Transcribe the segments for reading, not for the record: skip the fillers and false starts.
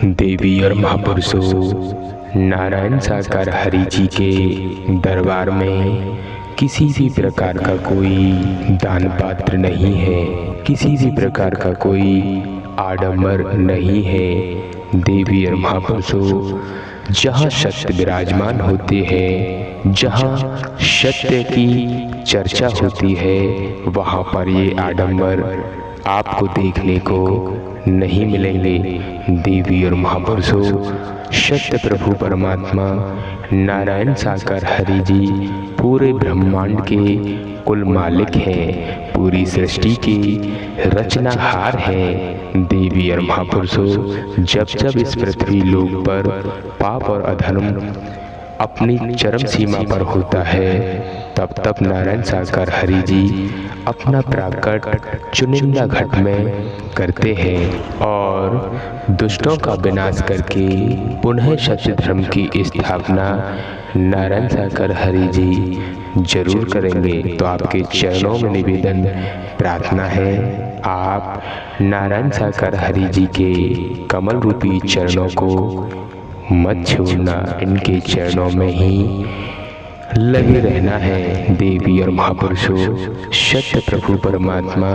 देवी और महापुरुषों, नारायण साकार हरि जी के दरबार में किसी भी प्रकार का कोई दान पात्र नहीं है, किसी भी प्रकार का कोई आडंबर नहीं है। देवी और महापुरुषों, जहाँ सत्य विराजमान होते हैं, जहाँ सत्य की चर्चा होती है, वहाँ पर ये आडंबर आपको देखने को नहीं मिलेंगे। देवी और महापुरुषों, सत्य प्रभु परमात्मा नारायण साकार हरि जी पूरे ब्रह्मांड के कुल मालिक हैं, पूरी सृष्टि की रचनाहार हैं। देवी और महापुरुषों, जब जब इस पृथ्वी लोक पर पाप और अधर्म अपनी चरम सीमा पर होता है, तब तब नारायण साकार हरि जी अपना प्राकट चुनिंदा घट में करते हैं और दुष्टों का विनाश करके पुनः सत्य धर्म की स्थापना नारायण साकार हरि जी जरूर करेंगे। तो आपके चरणों में निवेदन प्रार्थना है, आप नारायण साकार हरि जी के कमल रूपी चरणों को मत छोड़ना, इनके चरणों में ही लगे रहना है। देवी और महापुरुषों, सत्य प्रभु परमात्मा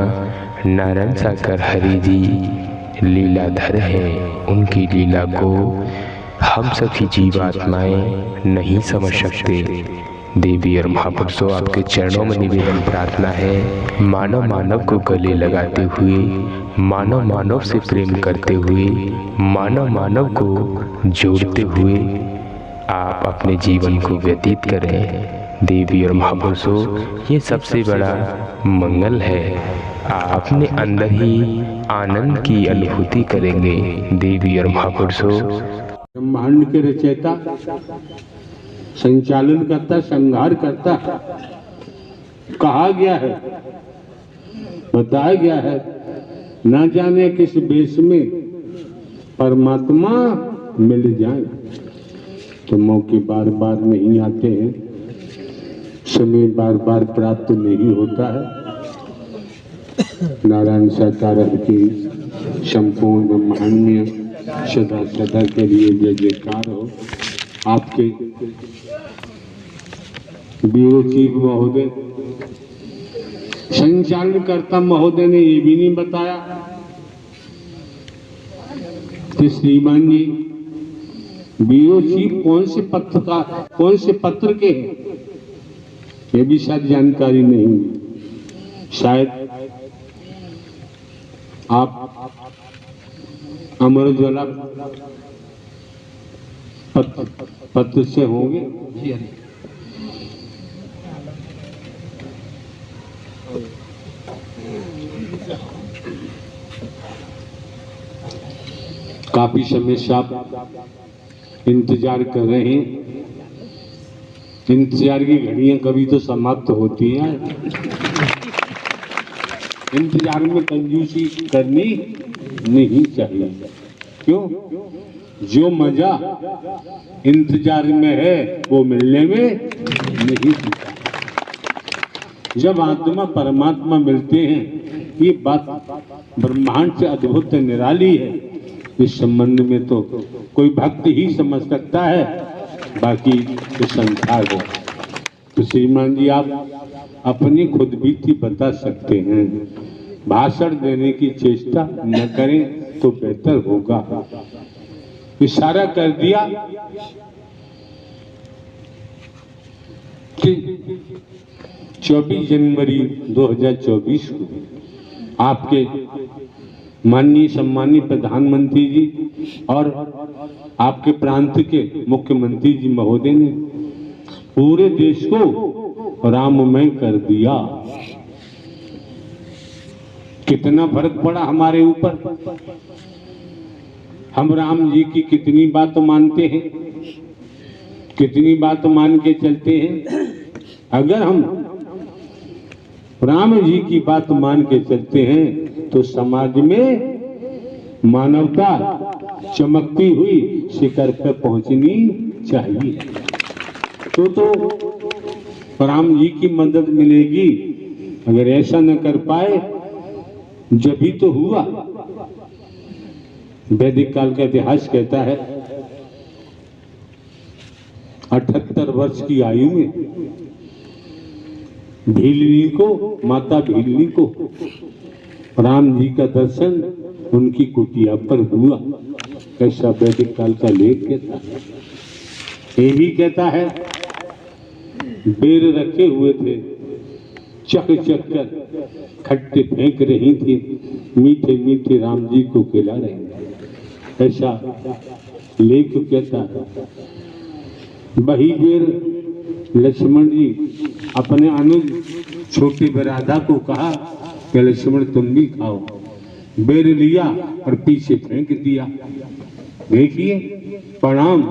नारायण साकार हरि जी लीलाधर हैं, उनकी लीला को हम सभी जीवात्माएं नहीं समझ सकते। देवी और महापुरुषों, आपके चरणों में निवेदन प्रार्थना है, मानव मानव को गले लगाते हुए, मानव मानव से प्रेम करते हुए, मानव मानव को जोड़ते हुए आप अपने जीवन को व्यतीत करें। देवी और महापुरुषों, ये सबसे बड़ा मंगल है। आप अपने अंदर ही आनंद की अनुभूति करेंगे। देवी और महापुरुषों, ब्रह्मांड के रचयिता, संचालन करता, संहार करता कहा गया है, बताया गया है। ना जाने किस बेस में परमात्मा मिल जाए, तो मौके बार बार नहीं आते हैं, समय बार बार प्राप्त नहीं होता है। नारायण साकार की संपूर्ण ब्रह्मांड सदा सदा के लिए जय जयकार हो। आपके ब्यूरो चीफ महोदय, संचालनकर्ता महोदय ने ये भी नहीं बताया कि श्रीमान जी ब्यूरो चीफ कौन से पत्र के हैं, ये भी शायद जानकारी नहीं। शायद आप अमर उजाला पत्र से होंगे। काफी समय से आप इंतजार कर रहे हैं। इंतजार की घड़ियां कभी तो समाप्त होती हैं। इंतजार में कंजूसी करनी नहीं चाहिए। क्यों? जो मजा इंतजार में है वो मिलने में नहीं होता। जब आत्मा परमात्मा मिलते हैं, ये बात ब्रह्मांड से अद्भुत निराली है। इस संबंध में तो कोई भक्त ही समझ सकता है, बाकी तो संसार है। तो श्रीमान जी, आप अपनी खुद बीती बता सकते हैं। भाषण देने की चेष्टा न करें तो बेहतर होगा। इशारा कर दिया कि 24 जनवरी 2024 को आपके माननीय सम्मानित प्रधानमंत्री जी और आपके प्रांत के मुख्यमंत्री जी महोदय ने पूरे देश को राममय कर दिया। कितना फर्क पड़ा हमारे ऊपर। हम राम जी की कितनी बात मानते हैं, कितनी बात मान के चलते हैं। अगर हम राम जी की बात मान के चलते हैं तो समाज में मानवता चमकती हुई शिखर पर पहुंचनी चाहिए। तो राम जी की मदद मिलेगी। अगर ऐसा न कर पाए, जब भी तो हुआ वैदिक काल का इतिहास कहता है 78 वर्ष की आयु में भीलनी को, माता भीलनी को राम जी का दर्शन उनकी कुटिया पर हुआ। ऐसा वैदिक काल का लेख कहता है। ये भी कहता है बेर रखे हुए थे, चक चक कर खट्टे फेंक रही थी, मीठे मीठे राम जी को खिला रहे थे। ऐसा लेख कहता है। वही बेर लक्ष्मण जी अपने अनुज छोटी राधा को कहा कि लक्ष्मण तुम भी खाओ। बेर लिया और पीछे फेंक दिया। देखिए प्रणाम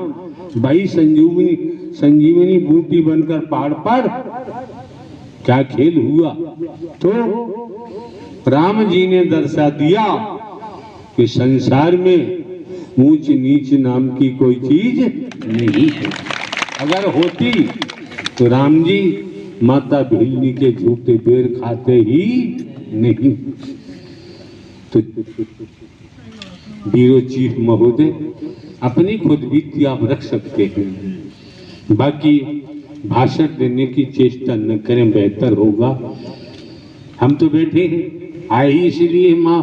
भाई, संजीवनी बूटी बनकर पहाड़ पर क्या खेल हुआ। तो राम जी ने दर्शा दिया कि संसार में ऊंच नीच नाम की कोई चीज नहीं है। अगर होती तो राम जी माता भीलनी के झूठे बेर खाते ही नहीं। तो ब्यूरो चीफ महोदय अपनी खुद बीती आप रख सकते हैं, बाकी भाषण देने की चेष्टा न करें, बेहतर होगा। हम तो बैठे हैं आए ही इसीलिए माँ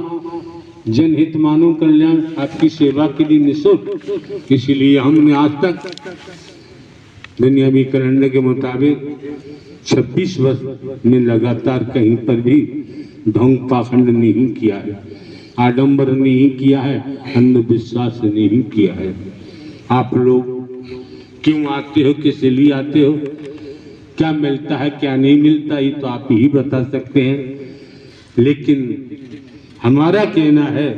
जनहित मानव कल्याण आपकी सेवा के लिए निःशुल्क, इसीलिए हमने आज तक दुनियावी कैलेंडर के मुताबिक 26 वर्ष में लगातार कहीं पर भी ढोंग पाखंड नहीं किया है, आडंबर नहीं किया है, अंधविश्वास नहीं किया है। आप लोग क्यों आते हो, किस लिए आते हो, क्या मिलता है क्या नहीं मिलता, ये तो आप ही बता सकते हैं। लेकिन हमारा कहना है,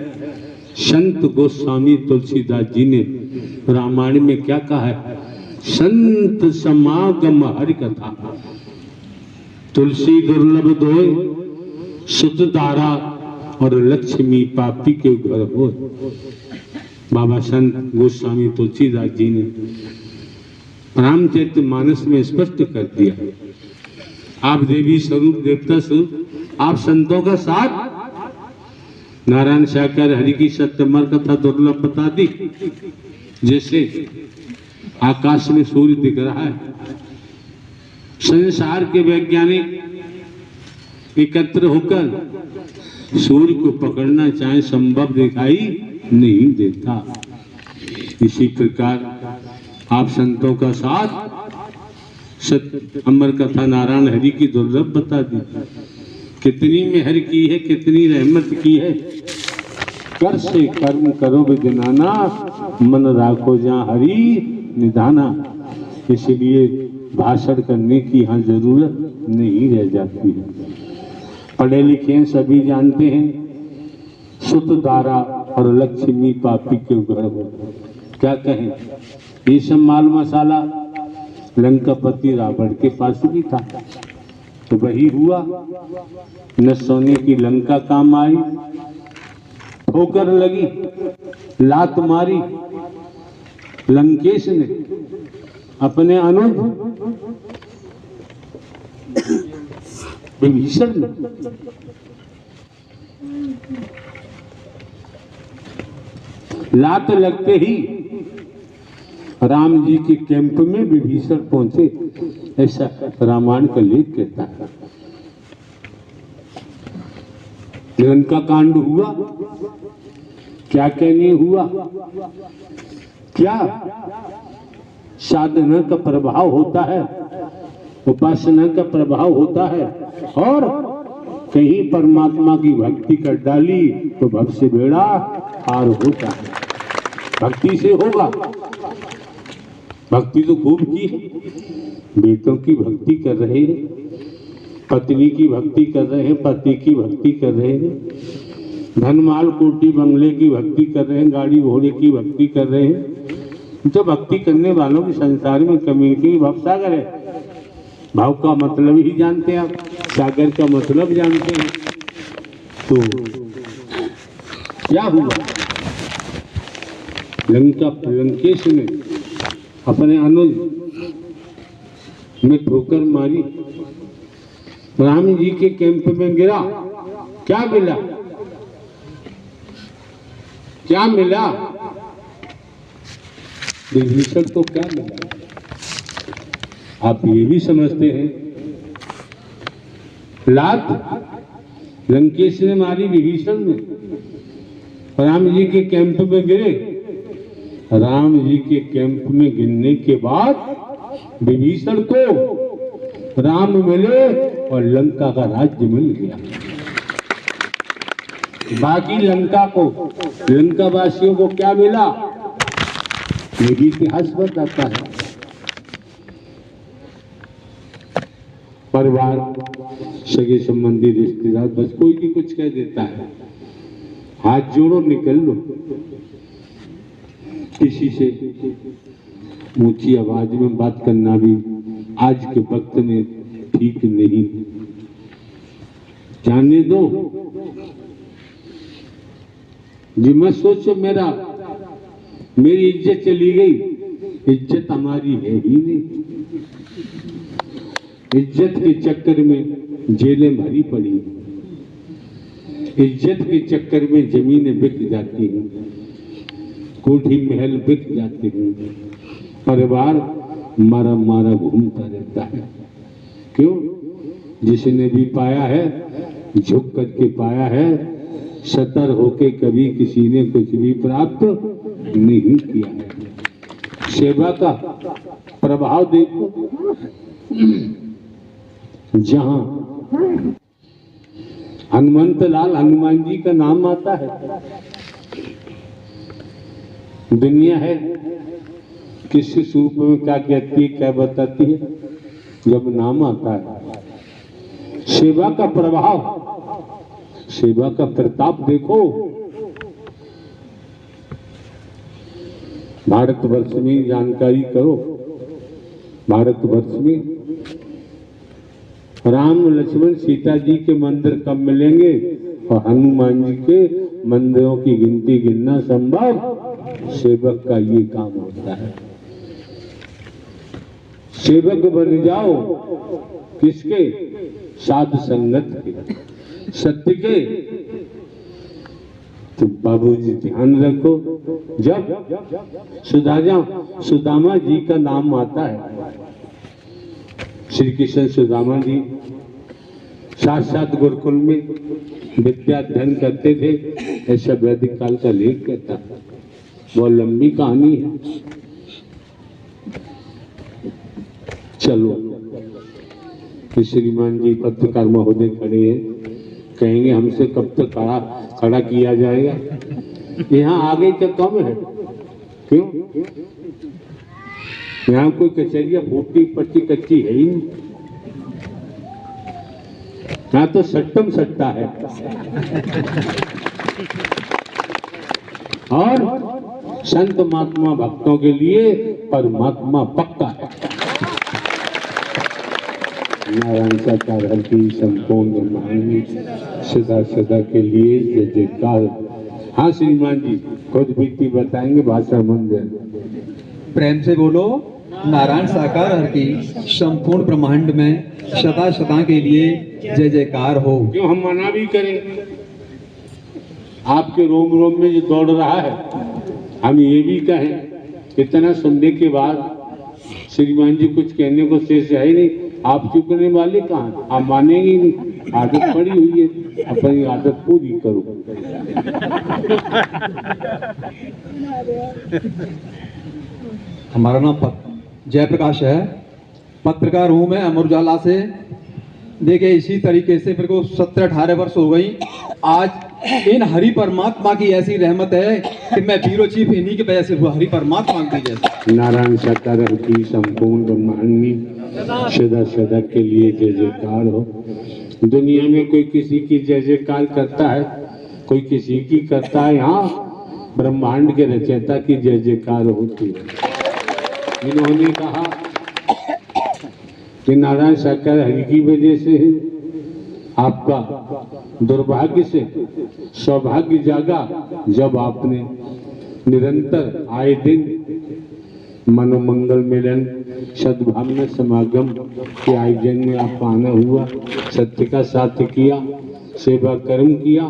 संत गोस्वामी तुलसीदास जी ने रामायण में क्या कहा है, संत समागम हरि कथा, तुलसी दुर्लभ दोय, सुत दारा और लक्ष्मी पापी के घर हो। बाबा संत गोस्वामी तुलसीदास जी ने रामचरितमानस में स्पष्ट कर दिया, आप देवी स्वरूप देवता स्वरूप, आप संतों का साथ। नारायण साकार हरि की सत्यमर कथा दुर्लभ बता दी। जैसे आकाश में सूर्य दिख रहा है, संसार के वैज्ञानिक एकत्र होकर सूर्य को पकड़ना चाहे संभव दिखाई नहीं देता। इसी प्रकार आप संतों का साथ सत्य अमर कथा नारायण हरि की दुर्लभ बता दी। कितनी मेहर की है, कितनी रहमत की है। कर से कर्म करो विदनाना, मन राखो जहाँ हरि निधाना। इसलिए भाषण करने की यहाँ जरूरत नहीं रह जाती है। पढ़े लिखे सभी जानते हैं, सुत दारा और लक्ष्मी पापी के घर हो। क्या कहें, ये सब माल मसाला लंकापति रावण के पास भी था, तो वही हुआ। न सोने की लंका काम आई, ठोकर लगी, लात मारी लंकेश ने अपने अनुज विभीषण ने। लात लगते ही राम जी के कैंप में विभीषण पहुंचे, ऐसा रामायण का लेख कहता है। लंका कांड हुआ, क्या कहने हुआ, क्या साधना का प्रभाव होता है, उपासना का प्रभाव होता है, और कहीं परमात्मा की भक्ति कर डाली तो भव से बेड़ा पार होता है। भक्ति से होगा, भक्ति तो खूब की, बेटों की भक्ति कर रहे हैं, पत्नी की भक्ति कर रहे हैं, पति की भक्ति कर रहे हैं, धनमाल कोटी बंगले की भक्ति कर रहे हैं, गाड़ी घोड़े की भक्ति कर रहे हैं। तो भक्ति करने वालों के संसार में कमी की भव सागर है। भाव का मतलब ही जानते हैं आप, सागर का मतलब जानते हैं। तो क्या हुआ, लंकेश ने अपने अनुज में ठोकर मारी, राम जी के कैंप में गिरा। क्या मिला, क्या मिला? विभीषण को क्या मिला? आप ये भी समझते हैं? लात लंकेश ने मारी विभीषण ने, राम जी के कैंप में गिरे। राम जी के कैंप में गिरने के बाद विभीषण को राम मिले और लंका का राज्य मिल गया। बाकी लंका को, लंका वासियों को क्या मिला? ये भी इतिहास बताता है। परिवार, सगे संबंधी, रिश्तेदार, बस कोई भी कुछ कह देता है, हाथ जोड़ो निकल लो। किसी से ऊंची आवाज में बात करना भी आज के वक्त में ठीक नहीं। जाने दो जी, मत सोचो मेरी इज्जत चली गई। इज्जत हमारी है ही नहीं। इज्जत के चक्कर में जेलें भरी पड़ी, इज्जत के चक्कर में जमीनें बिक जाती हैं, कोठी महल बिक जाते हैं, परिवार मारा मारा घूमता रहता है। क्यों? जिसने भी पाया है झुक करके पाया है, सतर होके कभी किसी ने कुछ भी प्राप्त नहीं किया है। सेवा का प्रभाव देखो, जहां हनुमंत लाल हनुमान जी का नाम आता है, दुनिया है किस रूप में क्या कहती है, क्या बताती है? जब नाम आता है। सेवा का प्रभाव, सेवा का प्रताप देखो। भारतवर्ष में जानकारी करो, भारतवर्ष में राम लक्ष्मण सीता जी के मंदिर कब मिलेंगे और हनुमान जी के मंदिरों की गिनती गिनना संभव? सेवक का ये काम होता है। सेवक बन जाओ किसके? साधु संगत के, सत्य के। तो बाबूजी ध्यान रखो, जब सुदामा जी का नाम आता है, श्री कृष्ण सुदामा जी साथ गुरुकुल में विद्या अध्ययन करते थे, ऐसा वैदिक काल का लेख कहता है। बहुत लंबी कहानी है। चलो, श्रीमान जी पत्रकार महोदय खड़े हैं, कहेंगे हमसे कब तक खड़ा किया जाएगा? यहाँ आगे तो कम है। क्यों? यहाँ कोई कचहरिया फूटी पट्टी कच्ची है ही नहीं। यहाँ तो सट्टम सट्टा है। और संत महात्मा भक्तों के लिए परमात्मा पक्का है। नारायण साकार हर की संपूर्ण महानी सदा सदा के लिए जय जयकार। हाँ श्रीमान जी, खुद बीती बताएंगे, भाषा मंदिर प्रेम से बोलो। नारायण साकार हर की संपूर्ण ब्रह्मांड में सदा सदा के लिए जय जयकार हो। क्यों हम मना भी करें? आपके रोम रोम में जो दौड़ रहा है, हम ये भी कहें, इतना सुनने के बाद श्रीमान जी कुछ कहने को शेष है ही नहीं। आप चुकने वाले कहाँ? आप मानेंगे नहीं। आदत पड़ी हुई है, अपनी आदत पूरी करो। हमारा नाम जयप्रकाश है, पत्रकार हूँ मैं अमर उजाला से। देखिए, इसी तरीके से मेरे को 17-18 वर्ष हो गई। आज इन हरि परमात्मा की ऐसी रहमत है कि मैं ब्यूरो चीफ इन्हीं की वजह से हुआ, हरि परमात्मा की जैसे। नारायण साकार की संपूर्ण ब्रह्मांडी सदा सदा के लिए जय जयकार हो। दुनिया में कोई किसी की जय जयकार करता है, कोई किसी की करता है। यहाँ ब्रह्मांड के रचयिता की जय जयकार होती है। इन्होंने कहा कि नारायण साकार हरि की वजह से आपका दुर्भाग्य से सौभाग्य जागा, जब आपने निरंतर आए दिन मनोमंगल मिलन सद्भावना समागम के आयोजन में आप आना हुआ, सत्य का साथ किया, सेवा कर्म किया।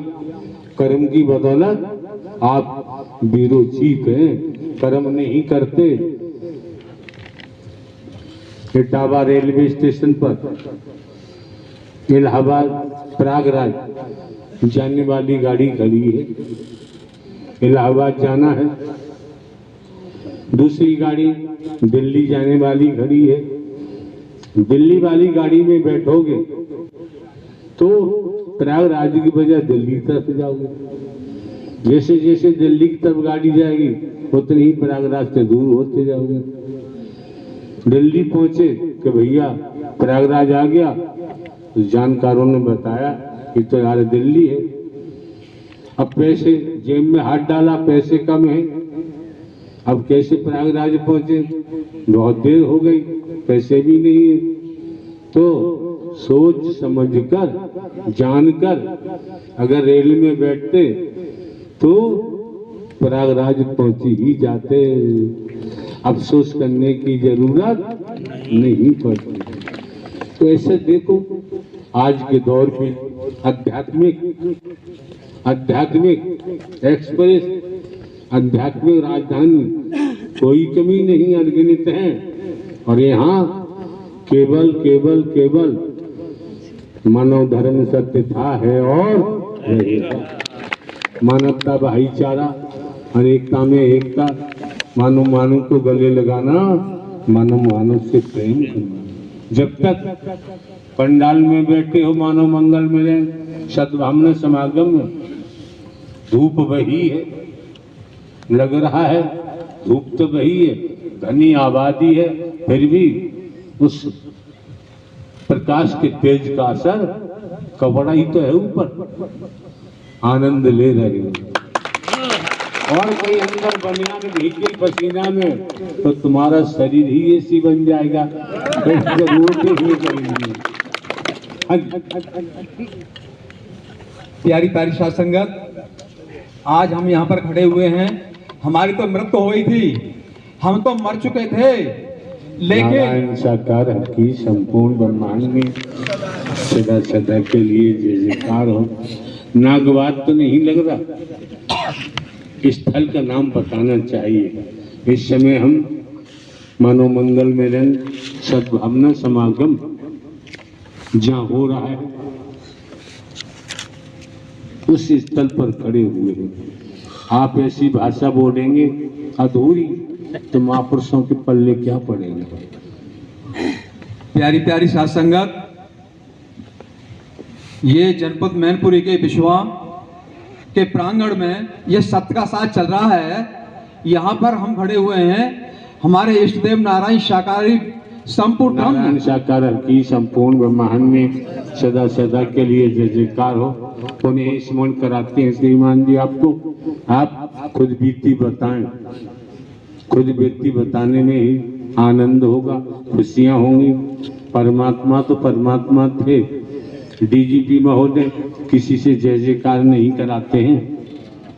कर्म की बदौलत आप बीरोचीक हैं, कर्म नहीं करते। इटावा रेलवे स्टेशन पर इलाहाबाद प्रयागराज जाने वाली गाड़ी खड़ी है। इलाहाबाद जाना है, दूसरी गाड़ी दिल्ली जाने वाली खड़ी है। दिल्ली वाली गाड़ी में बैठोगे तो प्रयागराज की बजाय दिल्ली की तरफ जाओगे। जैसे जैसे दिल्ली की तरफ गाड़ी जाएगी उतनी ही प्रयागराज से दूर होते जाओगे। दिल्ली पहुंचे कि भैया प्रयागराज आ गया, तो जानकारों ने बताया कि तो यार दिल्ली है। अब पैसे जेब में हाथ डाला, पैसे कम है, अब कैसे प्रयागराज पहुंचे? बहुत देर हो गई, पैसे भी नहीं है। तो सोच समझकर जानकर अगर रेल में बैठते तो प्रयागराज पहुंच ही जाते। अफसोस करने की जरूरत नहीं पड़ती। तो ऐसे देखो, आज के दौर में आध्यात्मिक एक्सप्रेस, आध्यात्मिक राजधानी कोई कमी नहीं, अनगिनत है। और यहाँ केवल मानव धर्म सत्य था, है और रहेगा। मानवता, भाईचारा, अनेकता में एकता, मानव को गले लगाना, मानव से प्रेम करना। जब तक पंडाल में बैठे हो मानव मंगल मिले, सद्भावना समागम में धूप वही है, लग रहा है धूप तो वही है, घनी आबादी है, फिर भी उस प्रकाश के तेज का असर कपड़ा ही तो है ऊपर, आनंद ले रहे हो। और कोई अंदर बनियान भीगी पसीना में तो तुम्हारा शरीर ही ऐसी बन जाएगा, जरूरत ही करेंगी। प्यारी प्यारी साध संगत, आज हम यहाँ पर खड़े हुए हैं। हमारी तो मृत्यु हो गई थी, हम तो मर चुके थे, लेकिन साकार की संपूर्ण ब्रह्मांड में सदा सदा के लिए जय जयकार हो। नागवाद तो नहीं लग रहा, स्थल का नाम बताना चाहिए। इस समय हम मानव मंगल मिलन सद्भावना समागम जहाँ हो रहा है उस स्थल पर खड़े हुए हैं। आप ऐसी भाषा बोलेंगे अधूरी तो महापुरुषों के पल्ले क्या पड़ेंगे। प्यारी प्यारी साध संगत, ये जनपद मैनपुरी के विश्वा के प्रांगण में ये सत्य का साथ चल रहा है। यहाँ पर हम खड़े हुए हैं, हमारे इष्ट देव नारायण शाकाहारी संपूर्ण नारायण साकार की संपूर्ण ब्रह्मांड में सदा सदा के लिए जय जयकार हो। उन्हें स्मरण कराते हैं श्रीमान जी आपको। आप खुद बीती बताएं, खुद बीती बताने में ही आनंद होगा, खुशियां होंगी। परमात्मा तो परमात्मा थे। डीजीपी महोदय किसी से जय जयकार नहीं कराते हैं,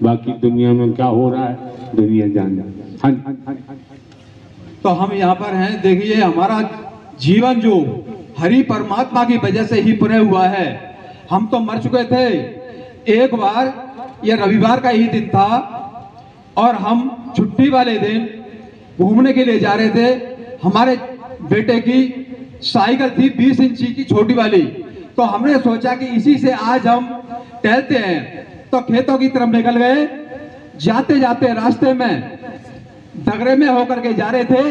बाकी दुनिया में क्या हो रहा है दुनिया जाने। हाँ, तो हम यहाँ पर हैं। देखिए, हमारा जीवन जो हरि परमात्मा की वजह से ही पुनः हुआ है। हम तो मर चुके थे। एक बार यह रविवार का ही दिन था और हम छुट्टी वाले दिन घूमने के लिए जा रहे थे। हमारे बेटे की साइकिल थी 20 इंची की छोटी वाली, तो हमने सोचा कि इसी से आज हम टहलते हैं। तो खेतों की तरफ निकल गए। जाते जाते रास्ते में दगरे में होकर के जा रहे थे।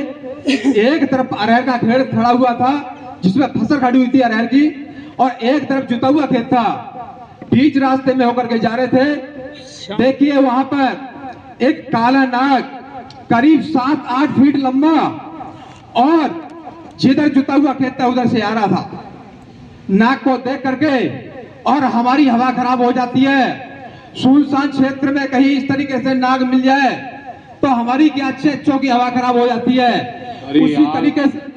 एक तरफ अरहर का खेत खड़ा हुआ था जिसमें फसल खड़ी हुई थी अरहर की, और एक तरफ जुता हुआ खेत था। बीच रास्ते में होकर के जा रहे थे। देखिए, वहां पर एक काला नाग करीब 7-8 फीट लंबा और जिधर जुता हुआ खेत था उधर से आ रहा था। नाग को देख करके और हमारी हवा खराब हो जाती है। सुनसान क्षेत्र में कहीं इस तरीके से नाग मिल जाए तो हमारी क्या अच्छे की हवा खराब हो जाती है। उसी तरीके से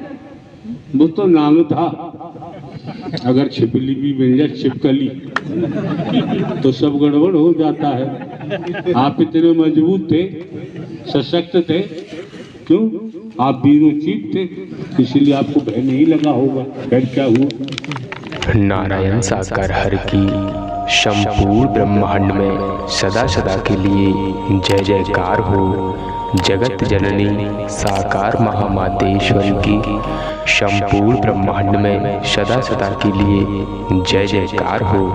वो तो नाग था, अगर छिपली भी मिल जाए, छिपकली, तो सब गड़बड़ हो जाता है। आप इतने मजबूत थे, सशक्त थे, क्यों? आप बीरोचीक थे, इसलिए आपको भय नहीं लगा होगा। फिर क्या हुआ? नारायण साकार हर की संपूर्ण ब्रह्मांड में सदा सदा के लिए जय जयकार हो। जगत जननी साकार महामातेश्वरी की संपूर्ण ब्रह्मांड में सदा सदा के लिए जय जयकार हो।